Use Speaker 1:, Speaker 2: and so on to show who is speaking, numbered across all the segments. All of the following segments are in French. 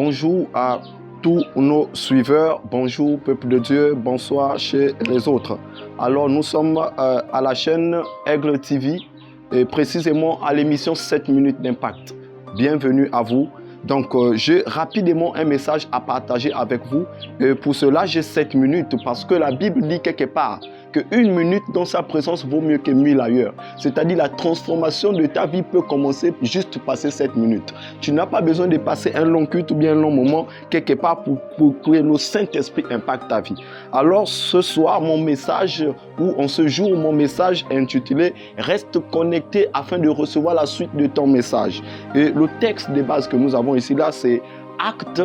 Speaker 1: bonjour à tous nos suiveurs, bonjour peuple de Dieu, bonsoir chez les autres. Alors nous sommes à la chaîne Aigle TV et précisément à l'émission 7 minutes d'impact. Bienvenue à vous. Donc j'ai rapidement un message à partager avec vous. Pour cela j'ai 7 minutes parce que la Bible dit quelque part qu'une minute dans sa présence vaut mieux que 1000 ailleurs. C'est-à-dire la transformation de ta vie peut commencer juste passer 7 minutes. Tu n'as pas besoin de passer un long culte ou bien un long moment quelque part pour que le Saint-Esprit impacte ta vie. Alors ce soir, mon message, ou en ce jour, mon message est intitulé « Reste connecté afin de recevoir la suite de ton message ». Et le texte de base que nous avons ici là, c'est Actes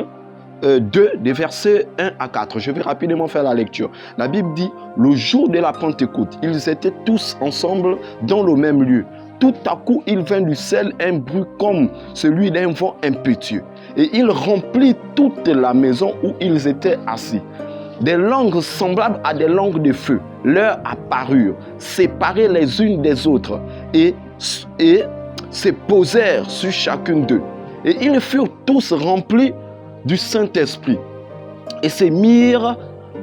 Speaker 1: 2, des versets 1 à 4. Je vais rapidement faire la lecture. La Bible dit, le jour de la Pentecôte, ils étaient tous ensemble dans le même lieu. Tout à coup, il vint du ciel un bruit comme celui d'un vent impétueux. Et il remplit toute la maison où ils étaient assis. Des langues semblables à des langues de feu leur apparurent, séparées les unes des autres, et se posèrent sur chacune d'eux. Et ils furent tous remplis du Saint-Esprit et se mirent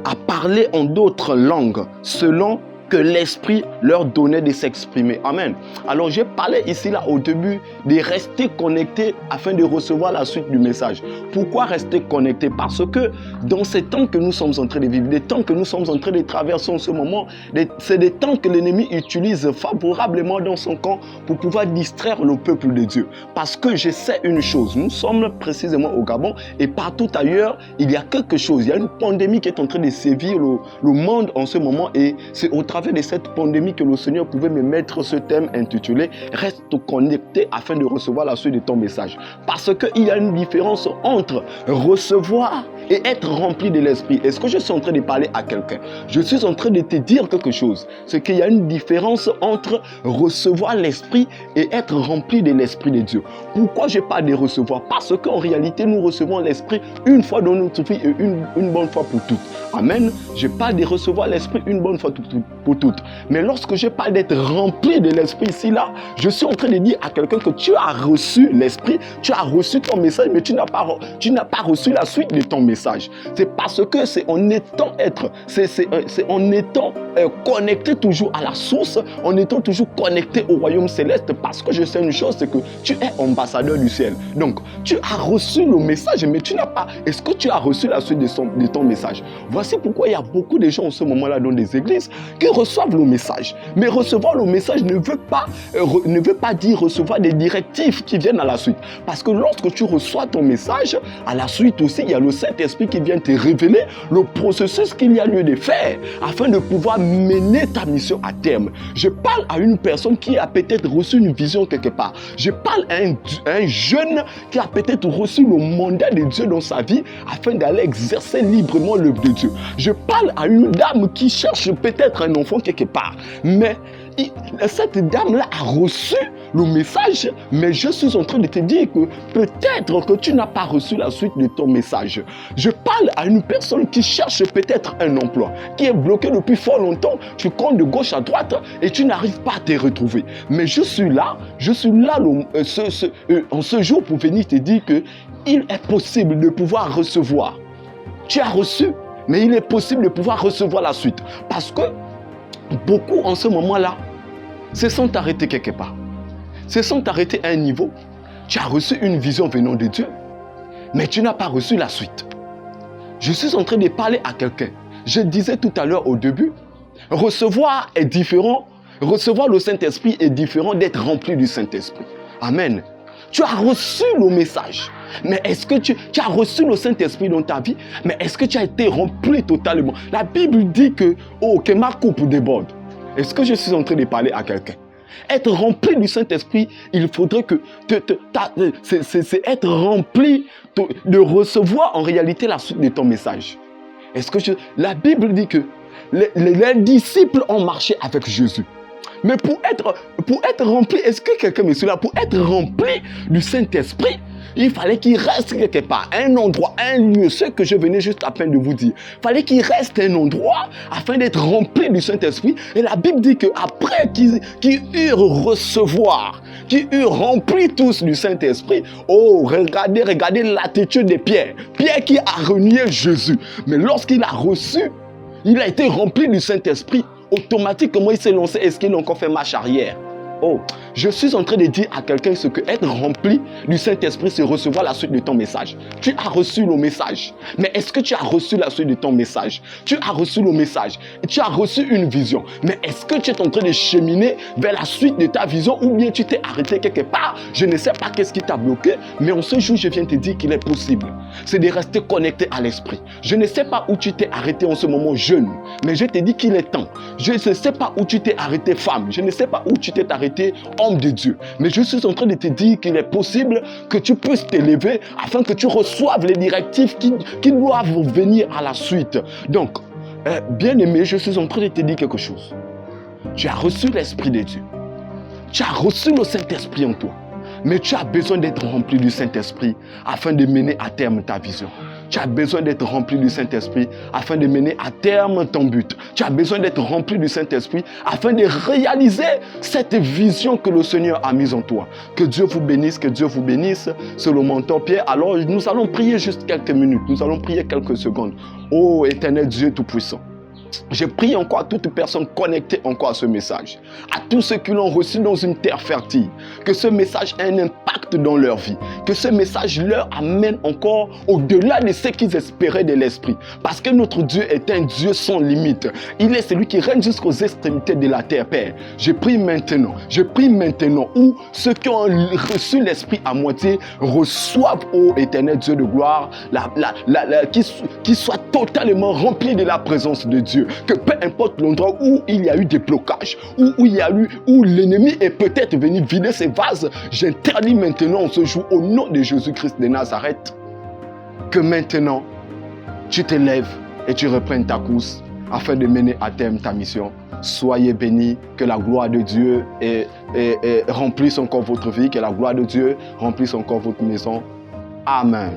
Speaker 1: à parler en d'autres langues selon que l'Esprit leur donnait de s'exprimer. Amen. Alors j'ai parlé ici là au début de rester connecté afin de recevoir la suite du message. Pourquoi rester connecté? Parce que dans ces temps que nous sommes en train de vivre, des temps que nous sommes en train de traverser en ce moment, c'est des temps que l'ennemi utilise favorablement dans son camp pour pouvoir distraire le peuple de Dieu. Parce que je sais une chose, nous sommes précisément au Gabon et partout ailleurs, il y a quelque chose. Il y a une pandémie qui est en train de sévir le monde en ce moment et c'est au travers de cette pandémie que le Seigneur pouvait me mettre ce thème intitulé « Reste connecté afin de recevoir la suite de ton message ». Parce qu'il y a une différence entre recevoir et être rempli de l'Esprit. Est-ce que je suis en train de parler à quelqu'un? Je suis en train de te dire quelque chose. C'est qu'il y a une différence entre recevoir l'Esprit et être rempli de l'Esprit de Dieu. Pourquoi je parle de recevoir? Parce qu'en réalité, nous recevons l'Esprit une fois dans notre vie et une bonne fois pour toutes. Amen. Je parle de recevoir l'Esprit une bonne fois pour toutes. Mais lorsque je parle d'être rempli de l'Esprit ici, là, je suis en train de dire à quelqu'un que tu as reçu l'Esprit, tu as reçu ton message, mais tu n'as pas reçu la suite de ton message. C'est parce que c'est en étant connecté toujours à la source, en étant toujours connecté au royaume céleste, parce que je sais une chose, c'est que tu es ambassadeur du ciel. Donc, tu as reçu le message, mais tu n'as pas. Est-ce que tu as reçu la suite de ton message? Voici pourquoi il y a beaucoup de gens en ce moment-là dans des églises qui reçoivent le message. Mais recevoir le message ne veut pas dire recevoir des directives qui viennent à la suite. Parce que lorsque tu reçois ton message, à la suite aussi, il y a le Saint-Esprit qui vient te révéler le processus qu'il y a lieu de faire afin de pouvoir mener ta mission à terme. Je parle à une personne qui a peut-être reçu une vision quelque part. Je parle à un jeune qui a peut-être reçu le mandat de Dieu dans sa vie afin d'aller exercer librement l'œuvre de Dieu. Je parle à une dame qui cherche peut-être un enfant quelque part. Mais cette dame-là a reçu le message, mais je suis en train de te dire que peut-être que tu n'as pas reçu la suite de ton message. Je parle à une personne qui cherche peut-être un emploi, qui est bloqué depuis fort longtemps, tu comptes de gauche à droite et tu n'arrives pas à te retrouver. Mais je suis là en ce jour pour venir te dire qu'il est possible de pouvoir recevoir. Tu as reçu, mais il est possible de pouvoir recevoir la suite. Parce que beaucoup en ce moment-là se sont arrêtés quelque part. Se sont arrêtés à un niveau. Tu as reçu une vision venant de Dieu, mais tu n'as pas reçu la suite. Je suis en train de parler à quelqu'un. Je disais tout à l'heure au début, recevoir est différent. Recevoir le Saint-Esprit est différent d'être rempli du Saint-Esprit. Amen. Tu as reçu le message. Mais est-ce que tu as reçu le Saint-Esprit dans ta vie? Mais est-ce que tu as été rempli totalement? La Bible dit que ma coupe déborde. Est-ce que je suis en train de parler à quelqu'un? Être rempli du Saint-Esprit, il faudrait que c'est être rempli de recevoir en réalité la suite de ton message. La Bible dit que les disciples ont marché avec Jésus. Mais pour être rempli, est-ce que quelqu'un me suit là? Pour être rempli du Saint-Esprit, il fallait qu'il reste quelque part, un endroit, un lieu, ce que je venais juste à peine de vous dire. Il fallait qu'il reste un endroit afin d'être rempli du Saint-Esprit. Et la Bible dit qu'après qu'ils eurent recevoir, qui eurent rempli tous du Saint-Esprit. Oh, regardez l'attitude de Pierre. Pierre qui a renié Jésus. Mais lorsqu'il a reçu, il a été rempli du Saint-Esprit. Automatiquement, il s'est lancé. Est-ce qu'il a encore fait marche arrière? Oh, je suis en train de dire à quelqu'un ce que être rempli du Saint-Esprit, c'est recevoir la suite de ton message. Tu as reçu le message. Mais est-ce que tu as reçu la suite de ton message? Tu as reçu le message. Tu as reçu une vision. Mais est-ce que tu es en train de cheminer vers la suite de ta vision ou bien tu t'es arrêté quelque part? Je ne sais pas qu'est-ce qui t'a bloqué, mais en ce jour, je viens te dire qu'il est possible. C'est de rester connecté à l'Esprit. Je ne sais pas où tu t'es arrêté en ce moment jeune, mais je te dis qu'il est temps. Je ne sais pas où tu t'es arrêté femme. Je ne sais pas où tu t'es arrêté homme de Dieu. Mais je suis en train de te dire qu'il est possible que tu puisses t'élever afin que tu reçoives les directives qui doivent venir à la suite. Donc, bien-aimé, je suis en train de te dire quelque chose. Tu as reçu l'Esprit de Dieu. Tu as reçu le Saint-Esprit en toi. Mais tu as besoin d'être rempli du Saint-Esprit afin de mener à terme ta vision. Tu as besoin d'être rempli du Saint-Esprit afin de mener à terme ton but. Tu as besoin d'être rempli du Saint-Esprit afin de réaliser cette vision que le Seigneur a mise en toi. Que Dieu vous bénisse, que Dieu vous bénisse. C'est le mentor Pierre. Alors, nous allons prier juste quelques minutes. Nous allons prier quelques secondes. Ô éternel Dieu Tout-Puissant, je prie encore à toute personne connectée encore à ce message, à tous ceux qui l'ont reçu dans une terre fertile, que ce message ait un impact dans leur vie, que ce message leur amène encore au-delà de ce qu'ils espéraient de l'esprit, parce que notre Dieu est un Dieu sans limite. Il est celui qui règne jusqu'aux extrémités de la terre, Père. Je prie maintenant où ceux qui ont reçu l'esprit à moitié reçoivent, ô éternel Dieu de gloire, qui soient totalement remplis de la présence de Dieu. Que peu importe l'endroit où il y a eu des blocages, où l'ennemi est peut-être venu vider ses vases, j'interdis maintenant en ce jour au nom de Jésus-Christ de Nazareth que maintenant tu te lèves et tu reprennes ta course afin de mener à terme ta mission. Soyez bénis, que la gloire de Dieu remplisse encore votre vie, que la gloire de Dieu remplisse encore votre maison. Amen.